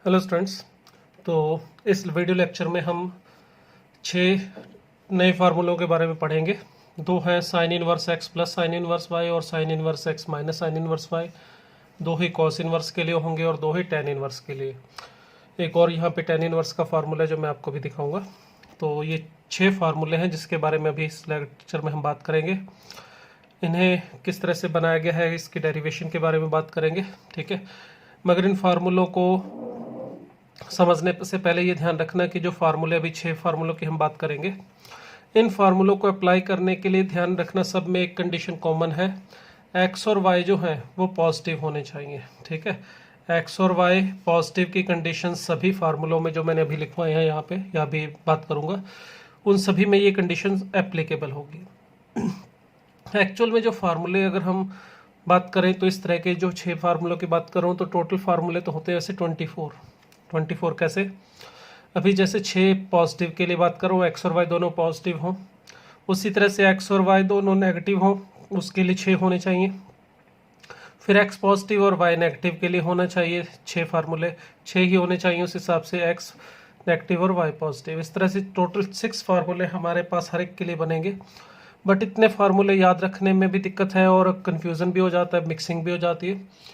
Hello students. तो इस video lecture में हम 6 नए फार्मूलों के बारे में पढ़ेंगे। दो हैं sine inverse x plus sine inverse y और sine inverse x minus sine inverse y. दो ही कॉस इनवर्स के लिए होंगे और दो ही टेन इनवर्स के लिए। एक और यहाँ पे टेन इनवर्स का फार्मूला जो मैं आपको भी दिखाऊंगा। तो ये 6 फार्मूले हैं जिसके बारे में अभी इस लेक्चर में हम बात करेंगे। इन्हें किस तरह से बनाया गया है, इसकी डेरिवेशन के बारे में बात करेंगे। ठीक है, मगर इन फार्मूलों को समझने से पहले ये ध्यान रखना कि जो फार्मूले, अभी 6 फार्मूलों की हम बात करेंगे, इन फार्मूलों को अप्लाई करने के लिए ध्यान रखना सब में एक कंडीशन कॉमन है। एक्स और वाई जो हैं वो पॉजिटिव होने चाहिए। ठीक है, एक्स और वाई पॉजिटिव की कंडीशन सभी फार्मूलों में जो मैंने अभी लिखवाए हैं यहाँ पे या भी बात करूँगा, उन सभी में ये कंडीशन एप्लीकेबल होगी। एक्चुअल में जो फार्मूले अगर हम बात करें तो इस तरह के जो 6 फार्मूलों की बात करूँ तो टोटल फार्मूले तो होते हैं वैसे 24। कैसे? अभी जैसे 6 पॉजिटिव के लिए बात करूँ, एक्स और वाई दोनों पॉजिटिव हों, उसी तरह से एक्स और वाई दोनों नेगेटिव हों, उसके लिए 6 होने चाहिए। फिर एक्स पॉजिटिव और वाई नेगेटिव के लिए होना चाहिए 6 फार्मूले, 6 ही होने चाहिए उस हिसाब से, एक्स नेगेटिव और वाई पॉजिटिव। इस तरह से टोटल 6 फार्मूले हमारे पास हर एक के लिए बनेंगे। बट इतने फार्मूले याद रखने में भी दिक्कत है और कन्फ्यूज़न भी हो जाता है, मिक्सिंग भी हो जाती है।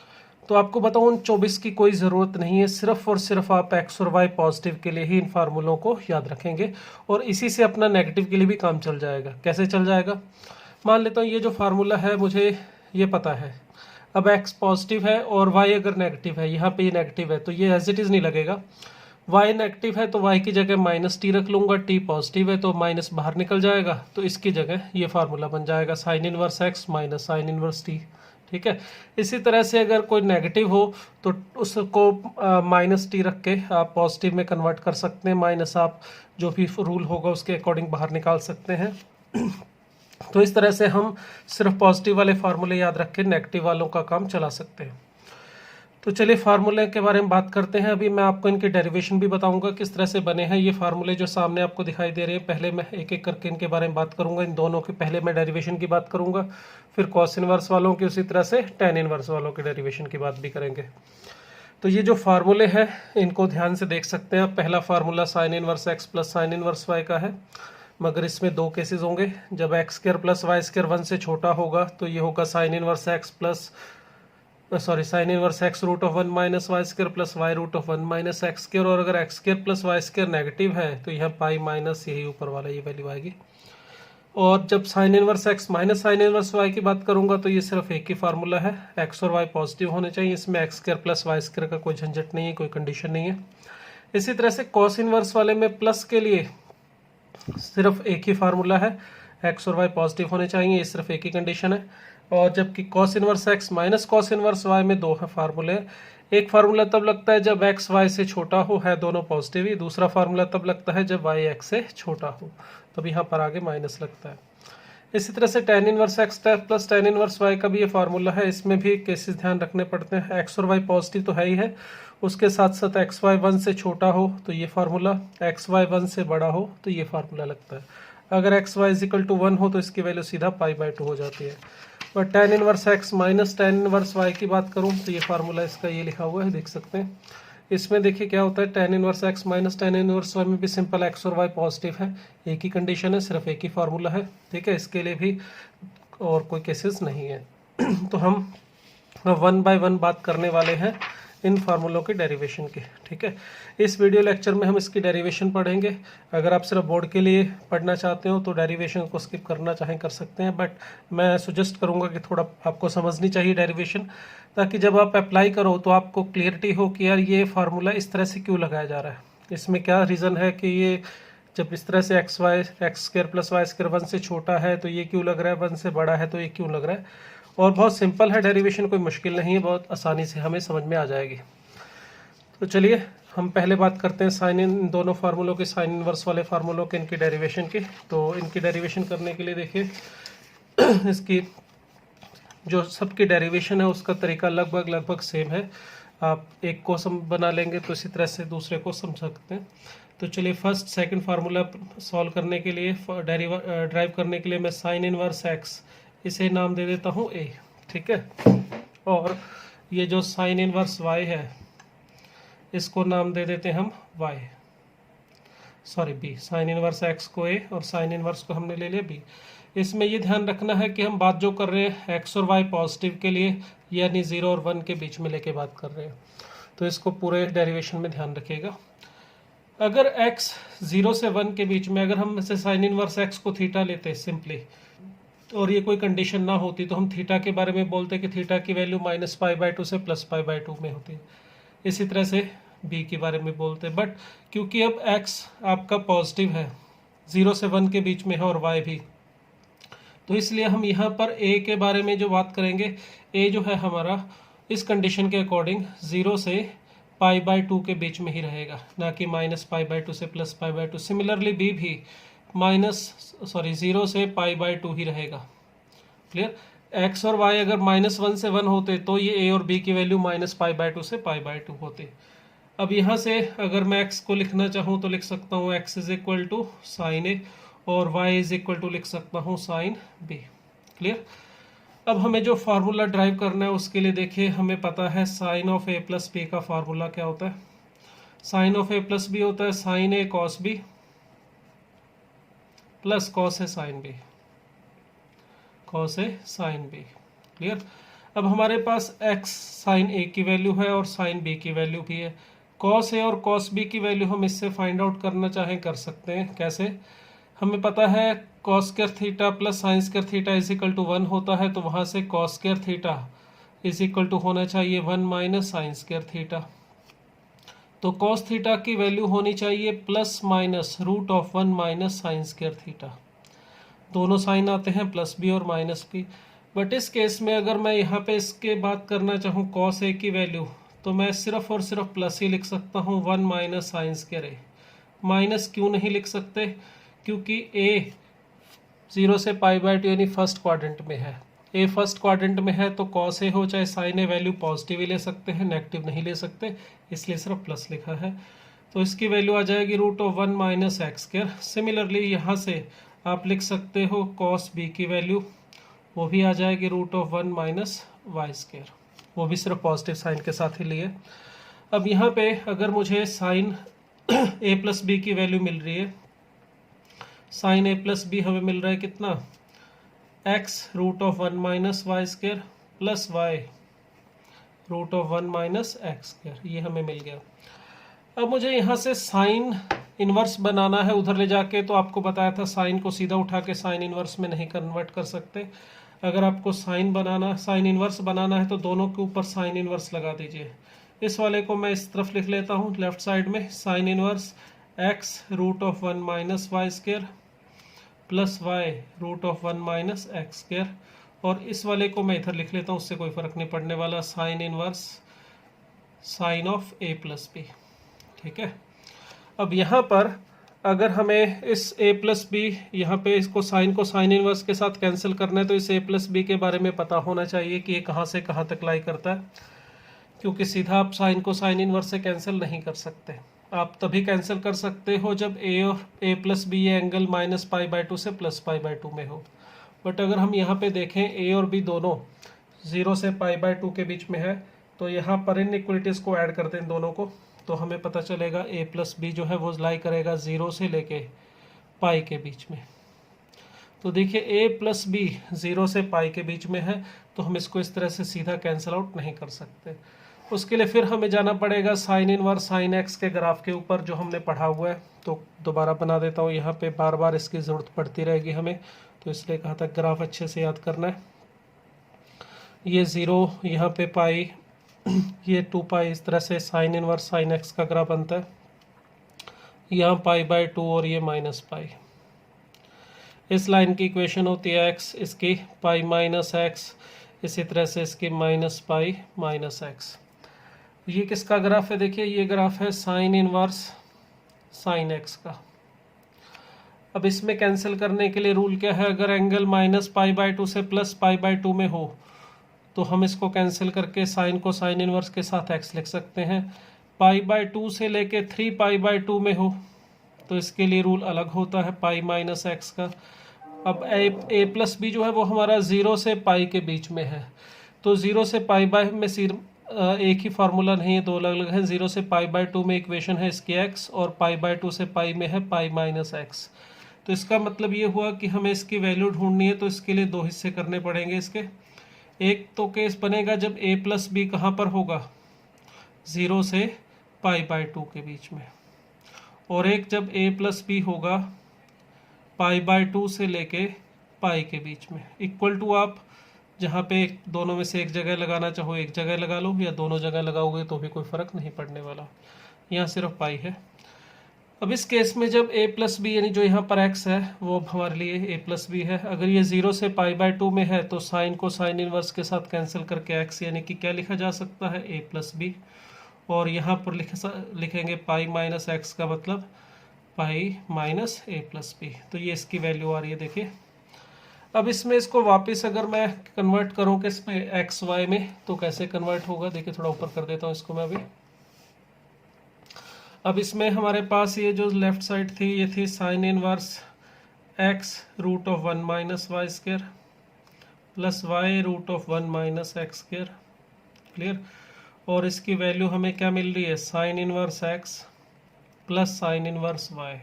तो आपको बताऊँ उन 24 की कोई ज़रूरत नहीं है, सिर्फ और सिर्फ आप एक्स और वाई पॉजिटिव के लिए ही इन फार्मूलों को याद रखेंगे और इसी से अपना नेगेटिव के लिए भी काम चल जाएगा। कैसे चल जाएगा? मान लेता हूँ ये जो फार्मूला है मुझे ये पता है, अब एक्स पॉजिटिव है और वाई अगर नेगेटिव है, यहाँ पे ये नेगेटिव है तो ये एज इट इज़ नहीं लगेगा। वाई नेगेटिव है तो वाई की जगह माइनस टी रख लूँगा, टी पॉजिटिव है तो माइनस बाहर निकल जाएगा, तो इसकी जगह ये फार्मूला बन जाएगा sign inverse x minus sine inverse T. ठीक है, इसी तरह से अगर कोई नेगेटिव हो तो उसको माइनस टी रख के आप पॉजिटिव में कन्वर्ट कर सकते हैं, माइनस आप जो भी रूल होगा उसके अकॉर्डिंग बाहर निकाल सकते हैं। तो इस तरह से हम सिर्फ पॉजिटिव वाले फार्मूले याद रख के नेगेटिव वालों का काम चला सकते हैं। तो चलिए फार्मूले के बारे में बात करते हैं। अभी मैं आपको इनके डेरिवेशन भी बताऊंगा किस तरह से बने हैं ये फार्मूले जो सामने आपको दिखाई दे रहे हैं। पहले मैं एक एक करके इनके बारे में बात करूंगा, इन दोनों के पहले मैं डेरिवेशन की बात करूंगा, फिर कॉस इनवर्स वालों की, उसी तरह से टेन इनवर्स वालों के डेरिवेशन की बात भी करेंगे। तो ये जो फार्मूले हैं इनको ध्यान से देख सकते हैं आप। पहला formula sine inverse x plus sine inverse y का है, मगर इसमें 2 केसेस होंगे। जब x square plus y square 1 से छोटा होगा तो ये होगा sine inverse x plus sine inverse x root of 1 minus y square plus y root of 1 minus x square. और अगर x square plus y square negative है तो यहाँ पाई माइनस यही ऊपर वाला ये वैल्यू आएगी। और जब sine inverse x minus sine inverse y की बात करूंगा तो ये सिर्फ एक ही फार्मूला है, एक्स और वाई पॉजिटिव होने चाहिए, इसमें x square plus y square का कोई झंझट नहीं है, कोई कंडीशन नहीं है। इसी तरह से कॉस इनवर्स वाले में प्लस के लिए सिर्फ एक ही फार्मूला है, एक्स और वाई पॉजिटिव होने चाहिए, ये सिर्फ एक ही कंडीशन है। और जबकि cos inverse x minus cos inverse y में 2 है फार्मूले। एक फार्मूला तब लगता है जब एक्स वाई से छोटा हो, है दोनों पॉजिटिव ही। दूसरा फार्मूला तब लगता है जब वाई एक्स से छोटा हो, तब यहाँ पर आगे माइनस लगता है। इसी तरह से tan inverse x plus tan inverse y का भी ये फार्मूला है, इसमें भी केसेस ध्यान रखने पड़ते हैं। एक्स और वाई पॉजिटिव तो है ही है, उसके साथ साथ एक्स वाई 1 से छोटा हो तो ये फार्मूला, एक्स वाई 1 से बड़ा हो तो ये फार्मूला लगता है। अगर x y is equal to 1 हो तो इसकी वैल्यू सीधा पाई बाई 2 हो जाती है। और tan inverse x minus tan inverse y की बात करूँ तो ये फार्मूला इसका ये लिखा हुआ है, देख सकते हैं। इसमें देखिए क्या होता है, tan inverse x minus tan inverse y में भी सिंपल एक्स और वाई पॉजिटिव है, एक ही कंडीशन है, सिर्फ एक ही फार्मूला है। ठीक है, इसके लिए भी और कोई केसेस नहीं है। तो हम 1 बाय 1 बात करने वाले हैं इन फार्मूलों के डेरिवेशन की। ठीक है, इस वीडियो लेक्चर में हम इसकी डेरिवेशन पढ़ेंगे। अगर आप सिर्फ बोर्ड के लिए पढ़ना चाहते हो तो डेरिवेशन को स्किप करना चाहें कर सकते हैं, बट मैं सजेस्ट करूंगा कि थोड़ा आपको समझनी चाहिए डेरिवेशन, ताकि जब आप अप्लाई करो तो आपको क्लियरिटी हो कि यार ये फार्मूला इस तरह से क्यों लगाया जा रहा है, इसमें क्या रीज़न है कि ये जब इस तरह से x square plus y square 1 से छोटा है तो ये क्यों लग रहा है, 1 से बड़ा है तो ये क्यों लग रहा है। और बहुत सिंपल है डेरिवेशन, कोई मुश्किल नहीं है, बहुत आसानी से हमें समझ में आ जाएगी। तो चलिए हम पहले बात करते हैं साइन इन दोनों फार्मूलों के, साइन इनवर्स वाले फार्मूलों के, इनकी डेरिवेशन की। तो इनकी डेरिवेशन करने के लिए देखिए इसकी जो सबकी डेरिवेशन है उसका तरीका लगभग सेम है। आप एक को बना लेंगे तो इसी तरह से दूसरे को समझ सकते हैं। तो चलिए फर्स्ट सेकंड फार्मूला सॉल्व करने के लिए, ड्राइव करने के लिए मैं साइन इनवर्स एक्स इसे नाम दे देता हूँ ए। ठीक है, और ये जो साइन इनवर्स वाई है इसको नाम दे देते हम y, sorry b, sign inverse x को a और साइन इनवर्स को हमने ले लिया b। इसमें ये ध्यान रखना है कि हम बात जो कर रहे हैं x और y पॉजिटिव के लिए यानी 0 और 1 के बीच में लेके बात कर रहे हैं, तो इसको पूरे डेरिवेशन में ध्यान रखिएगा। अगर x 0 से 1 के बीच में, अगर हम इसे साइन इनवर्स x को थीटा लेते सिंपली, और ये कोई कंडीशन ना होती तो हम थीटा के बारे में बोलते कि थीटा की वैल्यू -π/2 से +π/2 में होती है। इसी तरह से b के बारे में बोलते हैं, बट क्योंकि अब x आपका पॉजिटिव है, 0 से 1 के बीच में है और y भी, तो इसलिए हम यहाँ पर a के बारे में जो बात करेंगे, a जो है हमारा इस कंडीशन के अकॉर्डिंग 0 से π/2 के बीच में ही रहेगा, ना कि -π/2 से +π/2। सिमिलरली b भी 0 से π/2 ही रहेगा। क्लियर? x और y अगर -1 से 1 होते तो ये a और b की वैल्यू -π/2 से π/2 होती। अब यहाँ से अगर मैं x को लिखना चाहूँ तो लिख सकता हूँ x = sin a और y = लिख सकता हूँ sin b। क्लियर? अब हमें जो फार्मूला ड्राइव करना है उसके लिए देखिए, हमें पता है sin of a plus b का फार्मूला क्या होता है। sin of a plus b होता है sin a cos b plus cos a sin b, cos a sin b। Clear? अब हमारे पास x sin a की वैल्यू है और sin b की वैल्यू भी है। cos a और cos b की वैल्यू हम इससे फाइंड आउट करना चाहें कर सकते हैं। कैसे? हमें पता है cos square theta plus sine square theta = 1 होता है, तो वहाँ से cos स्क्वायर थीटा = होना चाहिए 1 माइनस साइन स्क्वायर थीटा। तो cos थीटा की वैल्यू होनी चाहिए ±√1 माइनस साइन स्क्वायर थीटा। दोनों साइन आते हैं प्लस b और माइनस b, बट इस केस में अगर मैं यहाँ पे इसके बात करना चाहूँ cos a की वैल्यू, तो मैं सिर्फ और सिर्फ प्लस ही लिख सकता हूँ 1 minus sine square a। Minus क्यों नहीं लिख सकते? क्योंकि a 0 से π/2 यानी फर्स्ट क्वाड्रेंट में है। a फर्स्ट क्वाड्रेंट में है तो cos a हो चाहे sin a वैल्यू पॉजिटिव ही ले सकते हैं, नेगेटिव नहीं ले सकते, इसलिए सिर्फ प्लस लिखा है। तो इसकी वैल्यू आ जाएगी √1 माइनस x²। सिमिलरली यहाँ से आप लिख सकते हो cos b की वैल्यू, वो भी आ जाएगी √1 माइनस y², वो भी सिर्फ पॉजिटिव साइन के साथ ही लिए। अब यहाँ पे अगर मुझे साइन a प्लस b की वैल्यू मिल रही है, साइन a प्लस b हमें मिल रहा है कितना, x √1 minus y² plus y √1 minus x², ये हमें मिल गया। अब मुझे यहाँ से साइन इनवर्स बनाना है उधर ले जाके, तो आपको बताया था साइन को सीधा उठा के साइन इनवर्स में नहीं कन्वर्ट कर सकते। अगर आपको साइन इनवर्स बनाना है तो दोनों के ऊपर साइन इनवर्स लगा दीजिए। इस वाले को मैं इस तरफ लिख लेता हूँ लेफ्ट साइड में, sign inverse x √1 minus y² plus y √1 minus x², और इस वाले को मैं इधर लिख लेता हूँ, उससे कोई फर्क नहीं पड़ने वाला, sign inverse sine of a plus b। ठीक है? अब यहाँ पर अगर हमें इस a प्लस बी, यहाँ पे इसको साइन इनवर्स के साथ कैंसिल करना है, तो इस a प्लस बी के बारे में पता होना चाहिए कि ये कहाँ से कहाँ तक लाई करता है, क्योंकि सीधा आप साइन को साइन इनवर्स से कैंसिल नहीं कर सकते। आप तभी कैंसिल कर सकते हो जब a और a प्लस बी ये एंगल -π/2 से +π/2 में हो। बट अगर हम यहाँ पे देखें a और b दोनों 0 से π/2 के बीच में है, तो यहाँ पर इनइक्वलिटीज़ को ऐड करते हैं दोनों को, तो हमें पता चलेगा a प्लस बी जो है वो लाई करेगा 0 से लेके पाई के बीच में। तो देखिए a प्लस बी 0 से पाई के बीच में है, तो हम इसको इस तरह से सीधा कैंसिल आउट नहीं कर सकते। उसके लिए फिर हमें जाना पड़ेगा साइन इनवर्स साइन एक्स के ग्राफ के ऊपर, जो हमने पढ़ा हुआ है। तो दोबारा बना देता हूँ, यहाँ पे बार बार इसकी ज़रूरत पड़ती रहेगी हमें, तो इसलिए कहा था ग्राफ अच्छे से याद करना है। ये 0, यहाँ पे पाई, ये 2π, इस तरह से साइन इनवर्स साइन एक्स का ग्राफ बनता है। यहाँ π/2 और ये -π। इस लाइन की इक्वेशन होती है x, इसकी पाई माइनस एक्स, इसी तरह से इसकी -π माइनस एक्स। ये किसका ग्राफ है? देखिए ये ग्राफ है साइन इनवर्स साइन एक्स का। अब इसमें कैंसिल करने के लिए रूल क्या है? अगर एंगल -π/2 से +π/2 में हो तो हम इसको कैंसिल करके साइन को साइन इनवर्स के साथ x लिख सकते हैं। π/2 से लेके 3π/2 में हो तो इसके लिए रूल अलग होता है पाई माइनस एक्स का। अब a प्लस बी जो है वो हमारा 0 से पाई के बीच में है, तो 0 से पाई बाय में एक ही फार्मूला नहीं है, दो अलग अलग है। 0 से π/2 में इक्वेशन है इसकी x, और π/2 से पाई में है पाई माइनस एक्स। तो इसका मतलब ये हुआ कि हमें इसकी वैल्यू ढूंढनी है, तो इसके लिए दो हिस्से करने पड़ेंगे इसके। एक तो केस बनेगा जब a प्लस बी कहाँ पर होगा, 0 से π/2 के बीच में, और एक जब a प्लस बी होगा π/2 से लेके पाई के बीच में। इक्वल टू आप जहाँ पे दोनों में से एक जगह लगाना चाहो एक जगह लगा लो, या दोनों जगह लगाओगे तो भी कोई फ़र्क नहीं पड़ने वाला, यहाँ सिर्फ पाई है। अब इस केस में जब a प्लस बी, यानी जो यहाँ पर x है वो अब हमारे लिए a प्लस बी है, अगर ये 0 से π/2 में है तो साइन को साइन इनवर्स के साथ कैंसिल करके x यानी कि क्या लिखा जा सकता है, a प्लस बी, और यहाँ पर लिखेंगे पाई माइनस एक्स का मतलब pi minus a plus b. तो ये इसकी वैल्यू आ रही है, देखिए। अब इसमें इसको वापस अगर मैं कन्वर्ट करूँ किस पे, एक्स वाई में, तो कैसे कन्वर्ट होगा, देखिए थोड़ा ऊपर कर देता हूँ इसको मैं अभी। अब इसमें हमारे पास ये जो लेफ्ट साइड थी ये थी sine inverse x root of 1 minus y square plus y root of 1 minus x square, clear. और इसकी वैल्यू हमें क्या मिल रही है, sine inverse x plus sine inverse y,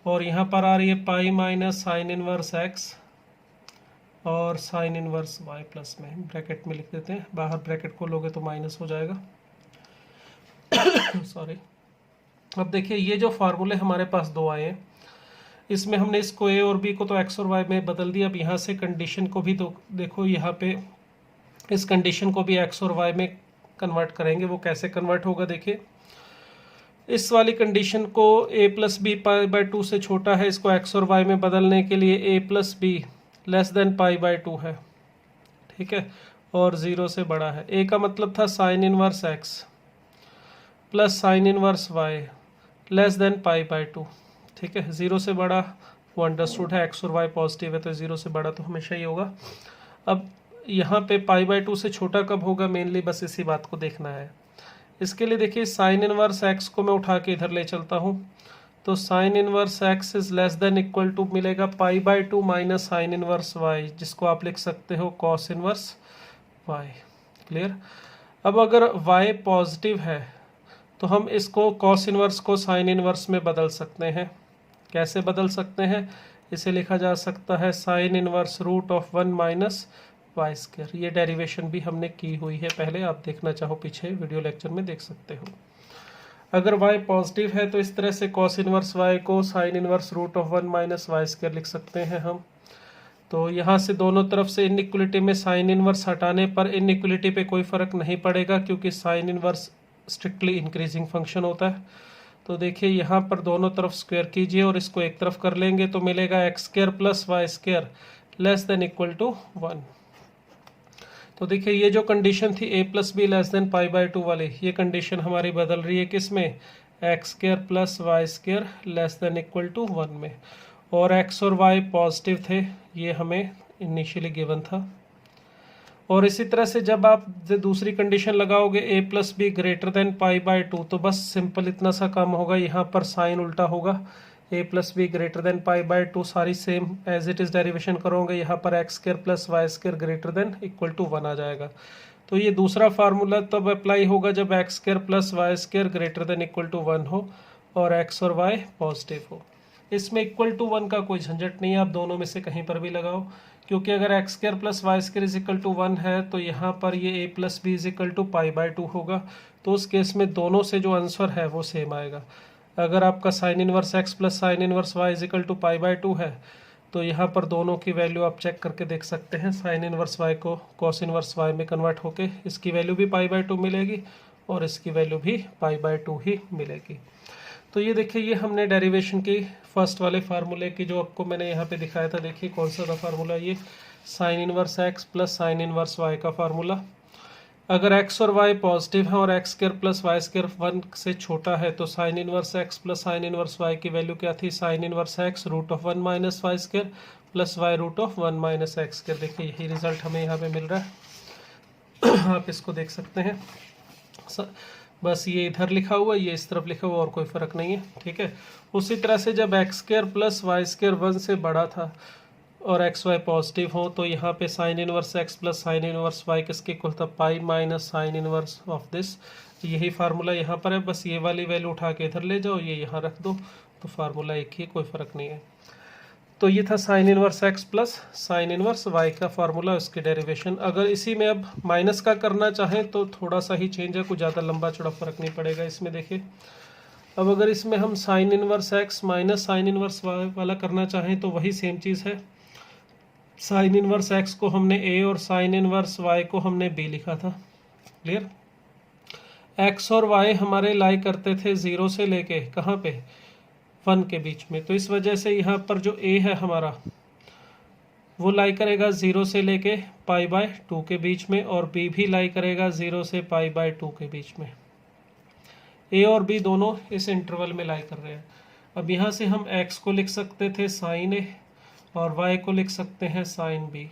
और यहाँ पर आ रही है pi minus sine inverse x और साइन इनवर्स वाई प्लस में, ब्रैकेट में लिख देते हैं, बाहर ब्रैकेट को लोगे तो माइनस हो जाएगा सॉरी। अब देखिए ये जो फार्मूले हमारे पास दो आए हैं, इसमें हमने इसको a और b को तो x और y में बदल दिया। अब यहाँ से कंडीशन को भी तो देखो, यहाँ पे इस कंडीशन को भी x और y में कन्वर्ट करेंगे। वो कैसे कन्वर्ट होगा, देखिए इस वाली कंडीशन को a प्लस बी π/2 से छोटा है, इसको x और y में बदलने के लिए a plus b less than π/2 है, ठीक है, और 0 से बड़ा है। a का मतलब था sine inverse x plus sine inverse y less than π/2, ठीक है। 0 से बड़ा वो अंडरस्टूड है, x और y पॉजिटिव है तो 0 से बड़ा तो हमेशा ही होगा। अब यहाँ पे π/2 से छोटा कब होगा, मेनली बस इसी बात को देखना है। इसके लिए देखिए साइन इनवर्स x को मैं उठा के इधर ले चलता हूँ, तो sine inverse x is less than equal to मिलेगा π/2 माइनस साइन इनवर्स y, जिसको आप लिख सकते हो कॉस इनवर्स y, क्लियर। अब अगर y पॉजिटिव है तो हम इसको कॉस इनवर्स को साइन इनवर्स में बदल सकते हैं। कैसे बदल सकते हैं, इसे लिखा जा सकता है sine inverse root of 1 minus y square. ये डेरिवेशन भी हमने की हुई है पहले, आप देखना चाहो पीछे वीडियो लेक्चर में देख सकते हो। अगर y पॉजिटिव है तो इस तरह से कॉस इनवर्स y को sine inverse root of 1 minus y square लिख सकते हैं हम। तो यहाँ से दोनों तरफ से इनइक्वलिटी में साइन इनवर्स हटाने पर इनइक्वलिटी पे कोई फ़र्क नहीं पड़ेगा, क्योंकि sine inverse strictly increasing function होता है। तो देखिए यहाँ पर दोनों तरफ स्क्वायर कीजिए और इसको एक तरफ कर लेंगे तो मिलेगा x square plus y square less than equal to 1। तो देखिए ये जो कंडीशन थी a plus b less than π/2 वाली, ये कंडीशन हमारी बदल रही है किस में, x square plus y square less than equal to 1 में। और x और y पॉजिटिव थे, ये हमें इनिशियली गिवन था। और इसी तरह से जब आप दूसरी कंडीशन लगाओगे a plus b greater than π/2, तो बस सिंपल इतना सा काम होगा, यहाँ पर साइन उल्टा होगा, a plus b greater than π/2 सारी same as it is derivation करोगे, यहाँ पर x square plus y square greater than equal to 1 आ जाएगा। तो ये दूसरा फार्मूला तब अप्लाई होगा जब x square plus y square greater than equal to 1 हो और x और y पॉजिटिव हो। इसमें इक्वल टू 1 का कोई झंझट नहीं है, आप दोनों में से कहीं पर भी लगाओ, क्योंकि अगर x square plus y square is equal to 1 है तो यहाँ पर ये a plus b is equal to π/2 होगा। तो उस केस में दोनों से जो आंसर है वो सेम आएगा। अगर आपका sine inverse x plus sine inverse y is equal to π/2 है तो यहाँ पर दोनों की वैल्यू आप चेक करके देख सकते हैं। साइन इनवर्स y को कॉस इनवर्स y में कन्वर्ट होके इसकी वैल्यू भी π/2 मिलेगी और इसकी वैल्यू भी π/2 ही मिलेगी। तो ये देखिए ये हमने डेरिवेशन की फर्स्ट वाले फार्मूले की जो आपको मैंने यहाँ पे दिखाया था, देखिए कौन सा था फार्मूला, ये sine inverse x plus sine inverse y का फार्मूला। अगर x और y पॉजिटिव है और x square plus y square 1 से छोटा है तो sine inverse x plus sine inverse y की वैल्यू क्या थी, sine inverse x root of 1 minus y square प्लस y root of 1 minus x square. देखिए यही रिजल्ट हमें यहाँ पे मिल रहा है आप इसको देख सकते हैं। बस ये इधर लिखा हुआ, ये इस तरफ लिखा हुआ, और कोई फ़र्क नहीं है, ठीक है। उसी तरह से जब x square plus y square 1 से बड़ा था और एक्स वाई पॉजिटिव हो तो यहाँ पे sine inverse x plus sine inverse y किसके इक्वल था, pi minus sine inverse of this. यही फार्मूला यहाँ पर है, बस ये वाली वैल्यू उठा के इधर ले जाओ, ये यहाँ रख दो, तो फार्मूला एक ही, कोई फ़र्क नहीं है। तो ये था sine inverse x plus sine inverse y का फार्मूला, उसकी डेरिवेशन। अगर इसी में अब माइनस का करना चाहें तो थोड़ा सा ही चेंज है, कुछ ज़्यादा लंबा चौड़ा फ़र्क नहीं पड़ेगा इसमें। देखिए अब अगर इसमें हम sine inverse x minus sine inverse y वाला करना चाहें तो वही सेम चीज़ है। साइन इनवर्स एक्स को हमने ए और साइन इनवर्स वाई को हमने बी लिखा था। क्लियर। एक्स और वाई हमारे लाई करते थे 0 से लेके कहाँ पे, 1 के बीच में, तो इस वजह से यहाँ पर जो ए है हमारा वो लाई करेगा 0 से लेके पाई बाय 2 के बीच में, और बी भी लाई करेगा 0 से पाई बाय 2 के बीच में। ए और बी दोनों इस इंटरवल में लाई कर रहे हैं। अब यहाँ से हम एक्स को लिख सकते थे साइन ए और वाई को लिख सकते हैं साइन बी।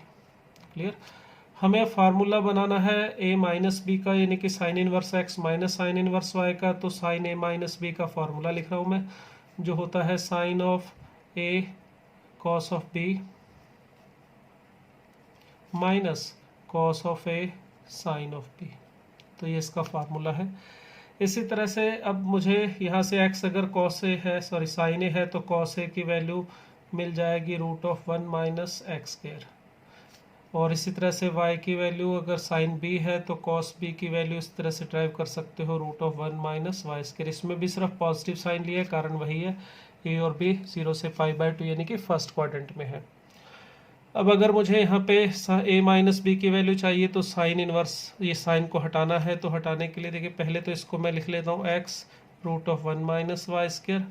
क्लियर। हमें फार्मूला बनाना है ए माइनस बी का, यानी कि sine inverse x minus sine inverse y का। तो साइन ए माइनस बी का फार्मूला लिख रहा हूँ मैं, जो होता है sine of a cos of b minus cos of a sine of b. तो ये इसका फार्मूला है। इसी तरह से अब मुझे यहाँ से x अगर कॉस ए है, सॉरी साइन ए है, तो कॉस ए की वैल्यू मिल जाएगी √1 माइनस एक्स स्क्वायर। और इसी तरह से y की वैल्यू अगर साइन b है तो कॉस b की वैल्यू इस तरह से ड्राइव कर सकते हो √1 माइनस वाई स्क्वायर। इसमें भी सिर्फ पॉजिटिव साइन लिया है, कारण वही है, a और b 0 से पाई बाय 2 यानी कि फर्स्ट क्वाड्रेंट में है। अब अगर मुझे यहाँ पे a माइनस बी की वैल्यू चाहिए तो साइन इनवर्स, ये साइन को हटाना है, तो हटाने के लिए देखिए पहले तो इसको मैं लिख लेता हूँ x √1 माइनस वाई स्क्वायर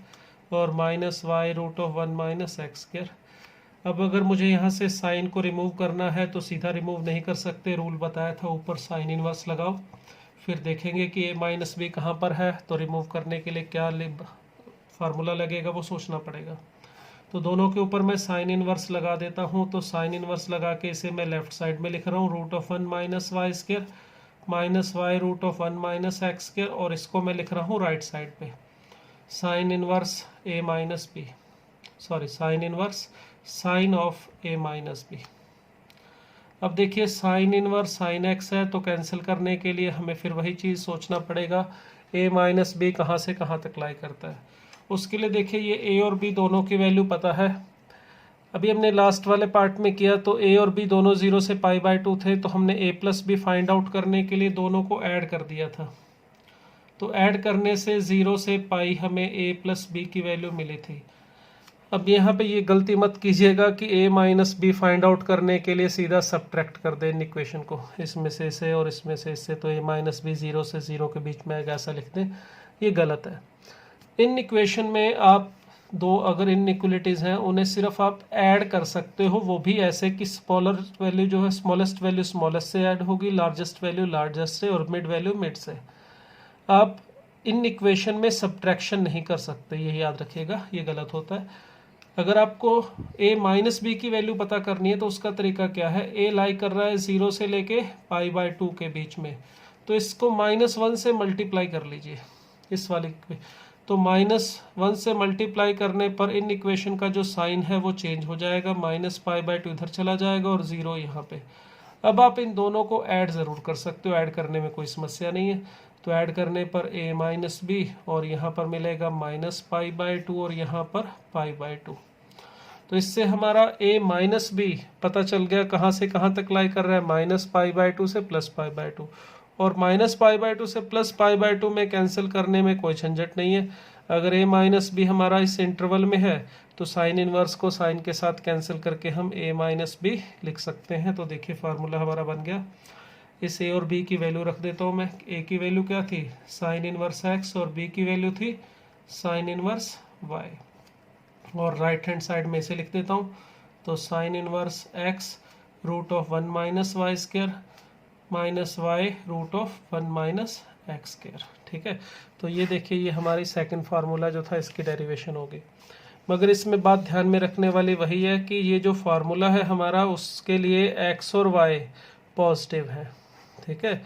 और minus y √1 minus x square. अब अगर मुझे यहाँ से साइन को रिमूव करना है तो सीधा रिमूव नहीं कर सकते, रूल बताया था ऊपर साइन इनवर्स लगाओ, फिर देखेंगे कि a माइनस बी कहाँ पर है, तो रिमूव करने के लिए क्या फार्मूला लगेगा वो सोचना पड़ेगा। तो दोनों के ऊपर मैं साइन इनवर्स लगा देता हूँ। तो साइन इनवर्स लगा के इसे मैं लेफ्ट साइड में लिख रहा हूँ √1 minus y square minus y √1 minus x square, और इसको मैं लिख रहा हूँ राइट साइड पे sine inverse a minus b, sorry sine inverse sine of a minus b. अब देखिए साइन इनवर्स साइन एक्स है, तो कैंसिल करने के लिए हमें फिर वही चीज़ सोचना पड़ेगा, ए माइनस बी कहाँ से कहाँ तक लाई करता है। उसके लिए देखिए ये ए और बी दोनों की वैल्यू पता है, अभी हमने लास्ट वाले पार्ट में किया, तो ए और बी दोनों 0 से पाई बाय 2 थे, तो हमने ए प्लस बी फाइंड आउट करने के लिए दोनों को ऐड कर दिया था। तो ऐड करने से 0 से पाई हमें ए प्लस बी की वैल्यू मिली थी। अब यहाँ पे ये गलती मत कीजिएगा कि a minus b find out करने के लिए सीधा सब्ट्रैक्ट कर दें इन इक्वेशन को, इसमें से इसे और इसमें से इससे, तो a माइनस बी 0 से 0 के बीच में आएगा ऐसा लिख दें, ये गलत है। इन इक्वेशन में आप दो अगर इनइक्वलिटीज़ हैं उन्हें सिर्फ आप ऐड कर सकते हो, वो भी ऐसे कि स्मॉलर वैल्यू जो है स्मॉलेस्ट वैल्यू स्मॉलेस्ट से ऐड होगी, लार्जेस्ट वैल्यू लार्जेस्ट से, और मिड वैल्यू मिड से। आप इन इक्वेशन में सब्ट्रैक्शन नहीं कर सकते, ये याद रखिएगा, ये गलत होता है। अगर आपको a माइनस बी की वैल्यू पता करनी है तो उसका तरीका क्या है, a लाई कर रहा है 0 से लेके पाई बाय 2 के बीच में, तो इसको -1 से मल्टीप्लाई कर लीजिए इस वाली, तो -1 से मल्टीप्लाई करने पर इन इक्वेशन का जो साइन है वो चेंज हो जाएगा, -π/2 इधर चला जाएगा और 0 यहाँ पे। अब आप इन दोनों को ऐड ज़रूर कर सकते हो, ऐड करने में कोई समस्या नहीं है। तो ऐड करने पर a माइनस बी और यहाँ पर मिलेगा -π/2 और यहाँ पर π/2। तो इससे हमारा a माइनस बी पता चल गया कहाँ से कहाँ तक लाई कर रहा है, -π/2 से +π/2, और -π/2 से +π/2 में कैंसिल करने में कोई झंझट नहीं है। अगर a माइनस बी हमारा इस इंटरवल में है तो साइन इनवर्स को साइन के साथ कैंसिल करके हम a माइनस बी लिख सकते हैं। तो देखिए फार्मूला हमारा बन गया। इस a और b की वैल्यू रख देता हूँ मैं। a की वैल्यू क्या थी, साइन इनवर्स x, और b की वैल्यू थी साइन इनवर्स y, और राइट हैंड साइड में इसे लिख देता हूँ। तो sine inverse x √1 minus y square minus y √1 minus x square. ठीक है, तो ये देखिए ये हमारी सेकंड फार्मूला जो था इसकी डेरिवेशन होगी। मगर इसमें बात ध्यान में रखने वाली वही है कि ये जो फार्मूला है हमारा उसके लिए x और y पॉजिटिव है। ठीक है,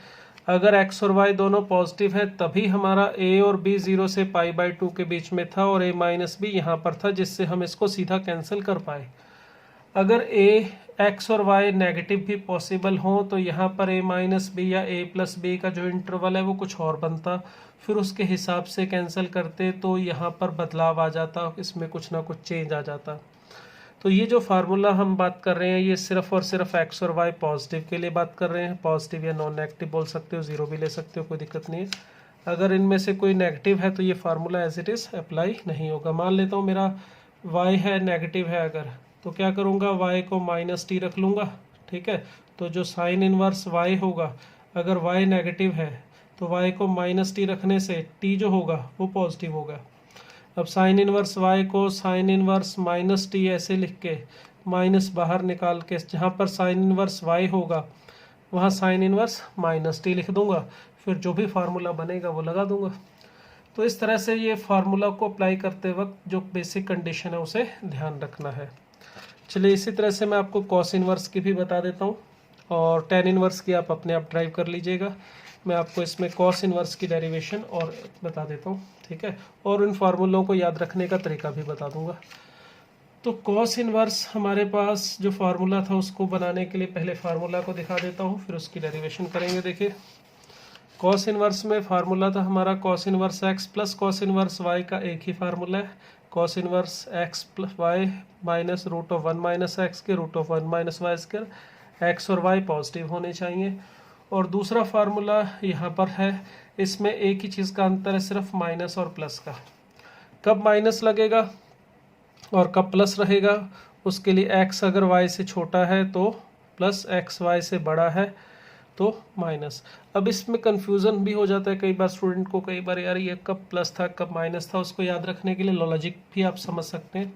अगर x और y दोनों पॉजिटिव है तभी हमारा a और b 0 से π/2 के बीच में था और a माइनस बी यहाँ पर था, जिससे हम इसको सीधा कैंसिल कर पाए। अगर ए एक्स और वाई नेगेटिव भी पॉसिबल हो तो यहाँ पर a माइनस बी या a प्लस बी का जो इंटरवल है वो कुछ और बनता, फिर उसके हिसाब से कैंसिल करते तो यहाँ पर बदलाव आ जाता, इसमें कुछ ना कुछ चेंज आ जाता। तो ये जो फार्मूला हम बात कर रहे हैं ये सिर्फ और सिर्फ एक्स और वाई पॉजिटिव के लिए बात कर रहे हैं। पॉजिटिव या नॉन नेगेटिव बोल सकते हो, जीरो भी ले सकते हो, कोई दिक्कत नहीं है। अगर इनमें से कोई नेगेटिव है तो ये formula as it is apply नहीं होगा। मान लेता हूँ मेरा y है नेगेटिव है अगर, तो क्या करूँगा y को माइनस टी रख लूँगा, ठीक है। तो जो साइन इनवर्स y होगा, अगर y नेगेटिव है तो y को माइनस टी रखने से t जो होगा वो पॉजिटिव होगा। अब साइन इनवर्स y को साइन इनवर्स माइनस टी ऐसे लिख के माइनस बाहर निकाल के जहाँ पर साइन इनवर्स y होगा वहाँ साइन इनवर्स माइनस टी लिख दूंगा, फिर जो भी फार्मूला बनेगा वो लगा दूंगा। तो इस तरह से ये फार्मूला को अप्लाई करते वक्त जो बेसिक कंडीशन है उसे ध्यान रखना है। चलिए इसी तरह से मैं आपको कॉस इनवर्स की भी बता देता हूँ और टेन इनवर्स की आप अपने आप ड्राइव कर लीजिएगा। मैं आपको इसमें कॉस इनवर्स की डेरिवेशन और बता देता हूँ, ठीक है, और उन फार्मूलों को याद रखने का तरीका भी बता दूंगा। तो कॉस इनवर्स हमारे पास जो फार्मूला था उसको बनाने के लिए पहले फार्मूला को दिखा देता हूँ, फिर उसकी डेरिवेशन करेंगे। देखिए कॉस इनवर्स में फार्मूला था हमारा cos inverse x plus cos inverse y का एक ही फार्मूला है, cos inverse x plus y minus root of one minus x के root of one minus y square. X और वाई पॉजिटिव होने चाहिए। और दूसरा फार्मूला यहाँ पर है, इसमें एक ही चीज़ का अंतर है सिर्फ माइनस और प्लस का। कब माइनस लगेगा और कब प्लस रहेगा, उसके लिए एक्स अगर वाई से छोटा है तो प्लस, एक्स वाई से बड़ा है तो माइनस। अब इसमें कन्फ्यूज़न भी हो जाता है कई बार स्टूडेंट को, कई बार यार ये कब प्लस था कब माइनस था, उसको याद रखने के लिए लॉजिक भी आप समझ सकते हैं।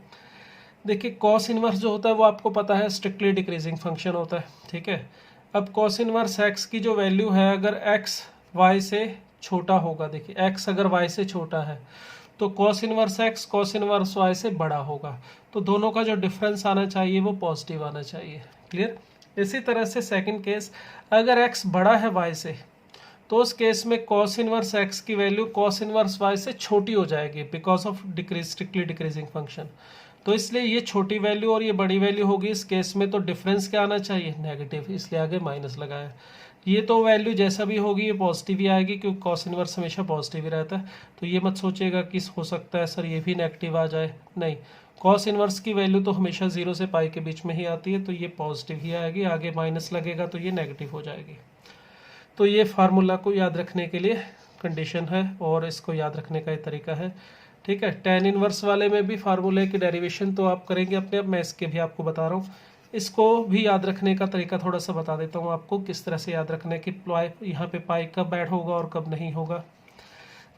देखिए कॉस इनवर्स जो होता है वो आपको पता है स्ट्रिक्टली डिक्रीजिंग फंक्शन होता है, ठीक है। अब कॉस इनवर्स एक्स की जो वैल्यू है अगर एक्स वाई से छोटा होगा, देखिए एक्स अगर वाई से छोटा है तो cos inverse x cos inverse y से बड़ा होगा, तो दोनों का जो डिफरेंस आना चाहिए वो पॉजिटिव आना चाहिए। क्लियर। इसी तरह से सेकंड केस, अगर एक्स बड़ा है वाई से तो उस केस में कॉस इनवर्स एक्स की वैल्यू कॉस इनवर्स वाई से छोटी हो जाएगी because of decrease strictly decreasing function. तो इसलिए ये छोटी वैल्यू और ये बड़ी वैल्यू होगी, इस केस में तो डिफरेंस क्या आना चाहिए नेगेटिव, इसलिए आगे माइनस लगाया। ये तो वैल्यू जैसा भी होगी ये पॉजिटिव ही आएगी क्योंकि कॉस इनवर्स हमेशा पॉजिटिव ही रहता है। तो ये मत सोचिएगा कि हो सकता है सर ये भी नेगेटिव आ जाए, नहीं, कॉस इनवर्स की वैल्यू तो हमेशा 0 से पाई के बीच में ही आती है, तो ये पॉजिटिव ही आएगी, आगे माइनस लगेगा तो ये नेगेटिव हो जाएगी। तो ये फार्मूला को याद रखने के लिए कंडीशन है और इसको याद रखने का एक तरीका है, ठीक है। टेन इनवर्स वाले में भी फार्मूले की डेरिवेशन तो आप करेंगे अपने आप, मैं इसके भी आपको बता रहा हूँ। इसको भी याद रखने का तरीका थोड़ा सा बता देता हूँ आपको, किस तरह से याद रखने की पाई यहाँ पे पाई कब ऐड होगा और कब नहीं होगा।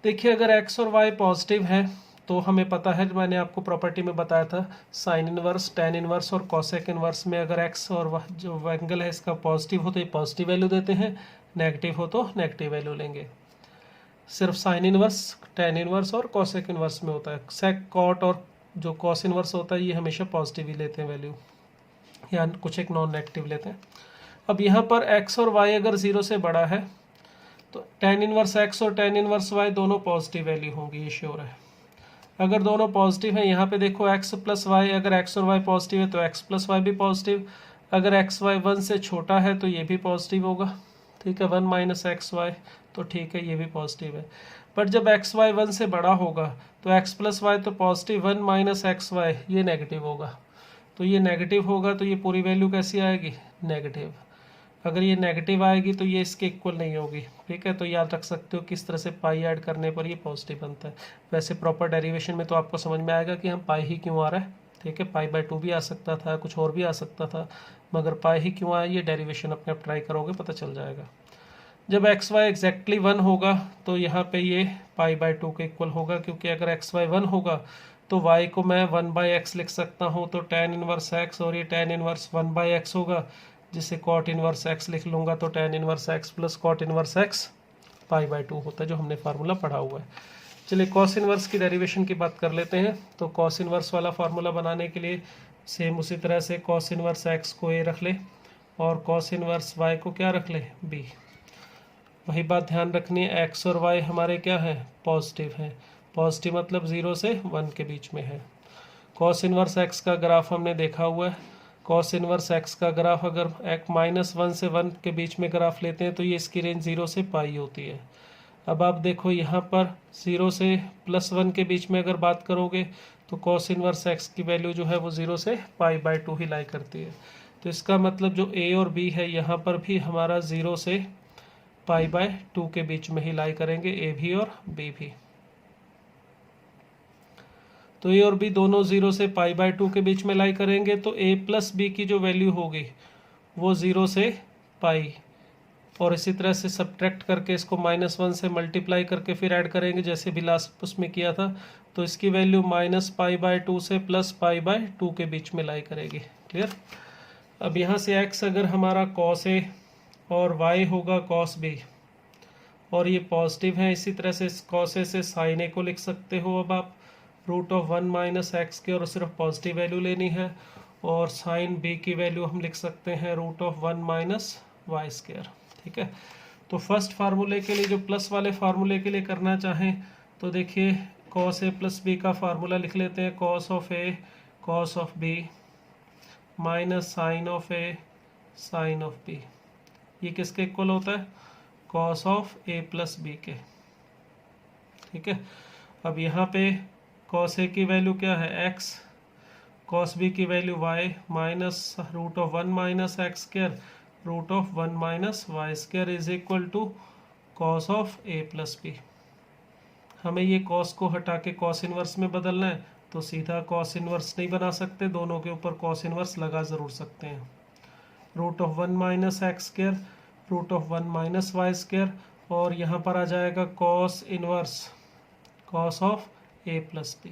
देखिए अगर एक्स और वाई पॉजिटिव है तो हमें पता है, मैंने आपको प्रॉपर्टी में बताया था साइन इनवर्स टेन इनवर्स और कॉसेक इनवर्स में अगर एक्स और जो एंगल है इसका पॉजिटिव हो तो ये पॉजिटिव वैल्यू देते हैं, नेगेटिव हो तो नेगेटिव वैल्यू लेंगे। सिर्फ साइन इनवर्स टेन इनवर्स और कॉसेक इनवर्स में होता है, सेक कॉट और जो कॉस इनवर्स होता है ये हमेशा पॉजिटिव ही लेते हैं वैल्यू, या कुछ एक नॉन नेगेटिव लेते हैं। अब यहाँ पर एक्स और वाई अगर 0 से बड़ा है तो टेन इनवर्स एक्स और टेन इनवर्स वाई दोनों पॉजिटिव वैल्यू होंगी, ये श्योर है। अगर दोनों पॉजिटिव है, यहाँ पे देखो एक्स प्लस वाई, अगर एक्स और वाई पॉजिटिव है तो एक्स प्लस वाई भी पॉजिटिव, अगर एक्स वाई 1 से छोटा है तो ये भी पॉजिटिव होगा, ठीक है। 1 माइनस एक्स वाई तो ठीक है ये भी पॉजिटिव है। बट जब एक्स वाई 1 से बड़ा होगा तो एक्स प्लस वाई तो पॉजिटिव, 1 माइनस एक्स वाई ये नेगेटिव होगा, तो ये नेगेटिव होगा तो ये पूरी वैल्यू कैसी आएगी नेगेटिव। अगर ये नेगेटिव आएगी तो ये इसके इक्वल नहीं होगी, ठीक है। तो याद रख सकते हो किस तरह से पाई ऐड करने पर ये पॉजिटिव बनता है। वैसे प्रॉपर डेरिवेशन में तो आपको समझ में आएगा कि हम पाई ही क्यों आ रहा है, ठीक है। पाई बाय 2 भी आ सकता था, कुछ और भी आ सकता था, मगर पाई ही क्यों आया ये डेरिवेशन अपने आप ट्राई करोगे पता चल जाएगा। जब एक्स वाई एग्जैक्टली 1 होगा तो यहाँ पे ये पाई बाय 2 के इक्वल होगा, क्योंकि अगर एक्स वाई 1 होगा तो वाई को मैं 1 बाई एक्स लिख सकता हूँ, तो टेन इनवर्स एक्स और ये टेन इनवर्स 1 बाई एक्स होगा, जिसे कॉट इनवर्स एक्स लिख लूँगा, तो tan inverse x plus cot inverse x pi by 2 होता है, जो हमने फार्मूला पढ़ा हुआ है। चलिए कॉस इनवर्स की डेरिवेशन की बात कर लेते हैं। तो कॉस इनवर्स वाला फार्मूला बनाने के लिए सेम उसी तरह से कॉस इनवर्स एक्स को ए रख ले और कॉस इनवर्स वाई को क्या रख ले बी। वही बात ध्यान रखनी है, एक्स और वाई हमारे क्या है पॉजिटिव है, पॉजिटिव मतलब 0 से 1 के बीच में है। कॉस इनवर्स एक्स का ग्राफ हमने देखा हुआ है, कॉस इनवर्स एक्स का ग्राफ अगर -1 से 1 के बीच में ग्राफ लेते हैं तो ये इसकी रेंज 0 से पाई होती है। अब आप देखो यहाँ पर 0 से +1 के बीच में अगर बात करोगे तो कॉस इनवर्स एक्स की वैल्यू जो है वो 0 से π/2 ही लाई करती है। तो इसका मतलब जो ए और बी है यहाँ पर भी हमारा 0 से π/2 के बीच में ही लाई करेंगे, ए भी और बी भी। तो ए और बी दोनों 0 से π/2 के बीच में लाई करेंगे, तो a प्लस बी की जो वैल्यू होगी वो 0 से पाई, और इसी तरह से सब्ट्रैक्ट करके इसको -1 से मल्टीप्लाई करके फिर ऐड करेंगे जैसे भी लास्ट उसमें किया था। तो इसकी वैल्यू -π/2 से +π/2 के बीच में लाई करेगी। क्लियर। अब यहाँ से x अगर हमारा cos a और y होगा cos b, और ये पॉजिटिव है, इसी तरह से cos a से sin a को लिख सकते हो। अब आप √1 - x के, और सिर्फ पॉजिटिव वैल्यू लेनी है, और sin b की वैल्यू हम लिख सकते हैं √1 - y²। ठीक है। तो फर्स्ट फार्मूले के लिए, जो प्लस वाले फार्मूले के लिए करना चाहें तो देखिए cos a + b का फार्मूला लिख लेते हैं, cos of a cos of b minus sin of a sin of b। ये किसके इक्वल होता है? cos of a + b के। ठीक है। अब यहाँ पे cos a की वैल्यू क्या है? x, cos b की वैल्यू y, minus √1 - x², √1 - y² is equal to cos of a + b। हमें ये cos को हटा के cos इनवर्स में बदलना है, तो सीधा cos इनवर्स नहीं बना सकते, दोनों के ऊपर cos इनवर्स लगा ज़रूर सकते हैं। √1 - x², √1 - y², और यहाँ पर आ जाएगा cos inverse cos of a + b।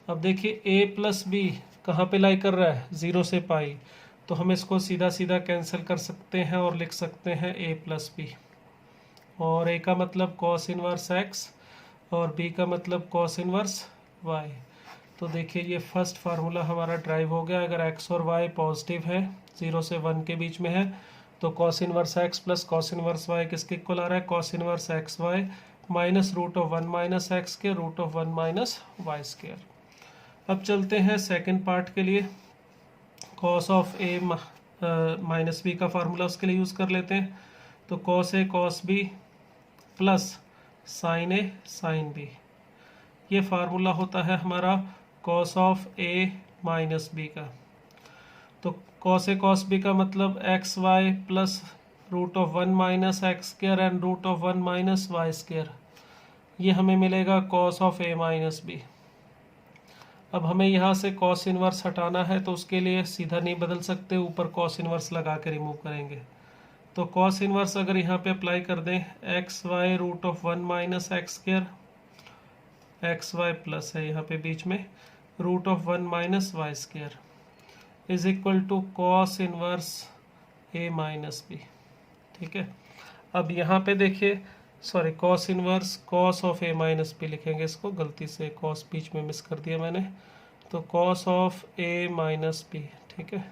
अब देखिए a + b कहाँ पे लाई कर रहा है? 0 से पाई, तो हम इसको सीधा सीधा कैंसिल कर सकते हैं और लिख सकते हैं a + b, और a का मतलब cos इनवर्स x और b का मतलब cos इनवर्स y। तो देखिए ये फर्स्ट फार्मूला हमारा ड्राइव हो गया। अगर x और y पॉजिटिव है, 0 से 1 के बीच में है, तो cos inverse x + cos inverse y किसके इक्वल आ रहा है? cos inverse xy minus √1 - x के, √1 - y²। अब चलते हैं सेकंड पार्ट के लिए। cos of a - b का फार्मूला उसके लिए यूज़ कर लेते हैं। तो cos a cos b plus sin a sin b, ये फार्मूला होता है हमारा cos of a - b का। तो cos a cos b का मतलब xy plus √1 - x² and √1 - y², ये हमें मिलेगा cos of a - b। अब हमें यहाँ से cos इनवर्स हटाना है, तो उसके लिए सीधा नहीं बदल सकते, ऊपर cos इनवर्स लगा के रिमूव करेंगे। तो cos इनवर्स अगर यहाँ पे अप्लाई कर दें, xy √1 - x², xy प्लस है यहाँ पे बीच में √1 - y² is equal to cos inverse a - b। ठीक है। अब यहाँ पे देखिए, sorry, cos inverse cos of a - b लिखेंगे इसको, गलती से cos बीच में मिस कर दिया मैंने, तो cos of a - b। ठीक है,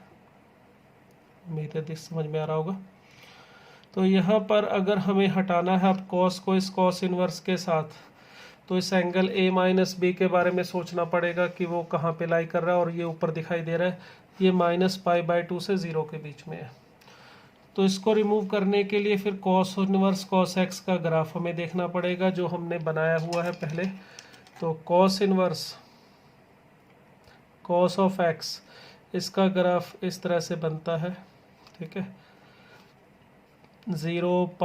उम्मीद है समझ में आ रहा होगा। तो यहाँ पर अगर हमें हटाना है अब cos को इस cos इनवर्स के साथ, तो इस एंगल a - b के बारे में सोचना पड़ेगा कि वो कहाँ पे लाई कर रहा है, और ये ऊपर दिखाई दे रहा है, ये -π/2 से 0 के बीच में है। तो इसको रिमूव करने के लिए फिर cos इनवर्स cos x का ग्राफ हमें देखना पड़ेगा, जो हमने बनाया हुआ है पहले। तो cos inverse cos of x, इसका ग्राफ इस तरह से बनता है। ठीक है, 0 π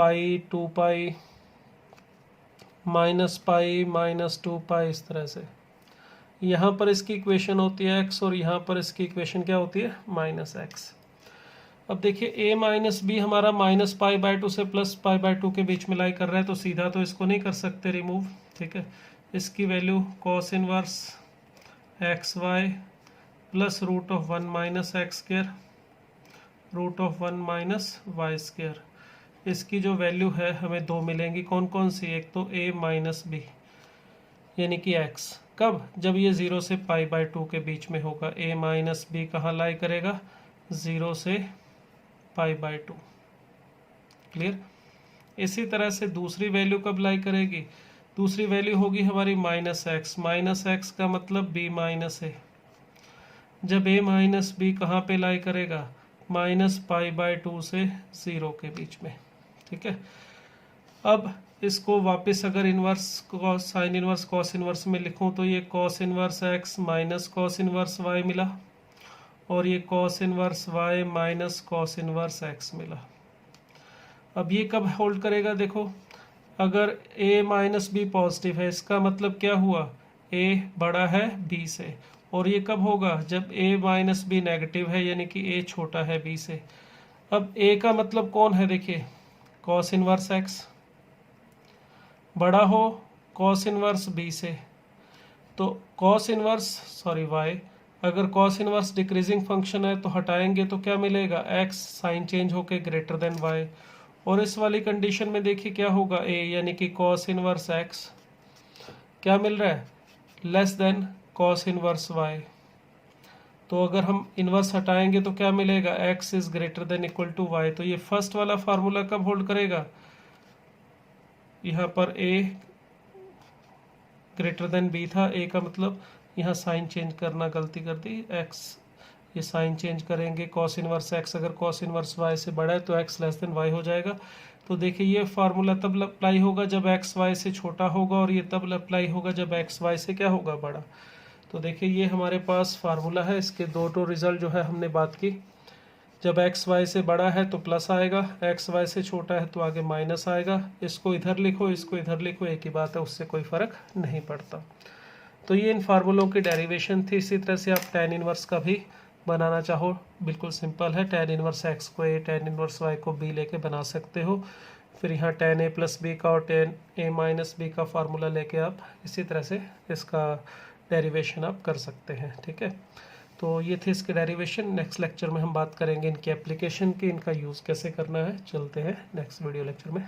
2 π -π -2π, इस तरह से। यहाँ पर इसकी इक्वेशन होती है x, और यहाँ पर इसकी इक्वेशन क्या होती है? -x। अब देखिए a - b हमारा -π/2 से +π/2 के बीच में लाई कर रहा है, तो सीधा तो इसको नहीं कर सकते रिमूव। ठीक है, इसकी value cos inverse xy plus √1 - x², √1 - y², इसकी जो वैल्यू है हमें दो मिलेंगी। कौन कौन सी? एक तो a - b यानी कि x, कब? जब ये 0 से π/2 के बीच में होगा। a - b कहाँ लाई करेगा? 0 से π/2। क्लियर। इसी तरह से दूसरी वैल्यू कब लाई करेगी? दूसरी वैल्यू होगी हमारी -x। -x का मतलब b - a। जब a माइनस बी कहाँ पे लाई करेगा, -π/2 से 0 के बीच में, ठीक है। अब इसको वापस अगर inverse sine inverse cos inverse में लिखूं तो ये cos inverse x minus cos inverse y मिला, और ये cos inverse y minus cos inverse x मिला। अब ये कब होल्ड करेगा, देखो अगर a माइनस बी पॉजिटिव है, इसका मतलब क्या हुआ, a बड़ा है b से, और ये कब होगा, जब a माइनस बी नेगेटिव है, यानी कि a छोटा है b से। अब a का मतलब कौन है, देखिए कॉस इनवर्स x, बड़ा हो कॉस इनवर्स b से, तो कॉस इनवर्स y, अगर कॉस इनवर्स डिक्रीजिंग फंक्शन है तो हटाएंगे तो क्या मिलेगा, x साइन चेंज होके ग्रेटर देन y, और इस वाली कंडीशन में देखिए क्या होगा, a यानी कि कॉस इनवर्स x क्या मिल रहा है, less than cos inverse y। तो अगर हम इनवर्स हटाएंगे तो क्या मिलेगा, x is greater than equal to y। तो ये फर्स्ट वाला फार्मूला कब होल्ड करेगा, यहाँ पर a ग्रेटर देन b था, a का मतलब यहाँ साइन चेंज करना गलती कर दी, x ये साइन चेंज करेंगे, कॉस इनवर्स x अगर कॉस इनवर्स y से बड़ा है तो x लेस देन y हो जाएगा। तो देखिए ये फार्मूला तब अप्लाई होगा जब x y से छोटा होगा, और ये तब अप्लाई होगा जब x y से क्या होगा, बड़ा। तो देखिए ये हमारे पास फार्मूला है, इसके दो रिजल्ट जो है हमने बात की, जब x y से बड़ा है तो प्लस आएगा, x y से छोटा है तो आगे माइनस आएगा। इसको इधर लिखो, इसको इधर लिखो, एक ही बात है, उससे कोई फ़र्क नहीं पड़ता। तो ये इन फार्मूलों की डेरिवेशन थी। इसी तरह से आप tan इनवर्स का भी बनाना चाहो, बिल्कुल सिंपल है, tan इनवर्स x को a, tan इनवर्स y को b लेके बना सकते हो। फिर यहाँ tan a प्लस b का और tan a माइनस b का फार्मूला लेके आप इसी तरह से इसका डेरिवेशन आप कर सकते हैं, ठीक है। तो ये थे इसके डेरिवेशन। नेक्स्ट लेक्चर में हम बात करेंगे इनकी एप्लीकेशन की, इनका यूज़ कैसे करना है। चलते हैं नेक्स्ट वीडियो लेक्चर में।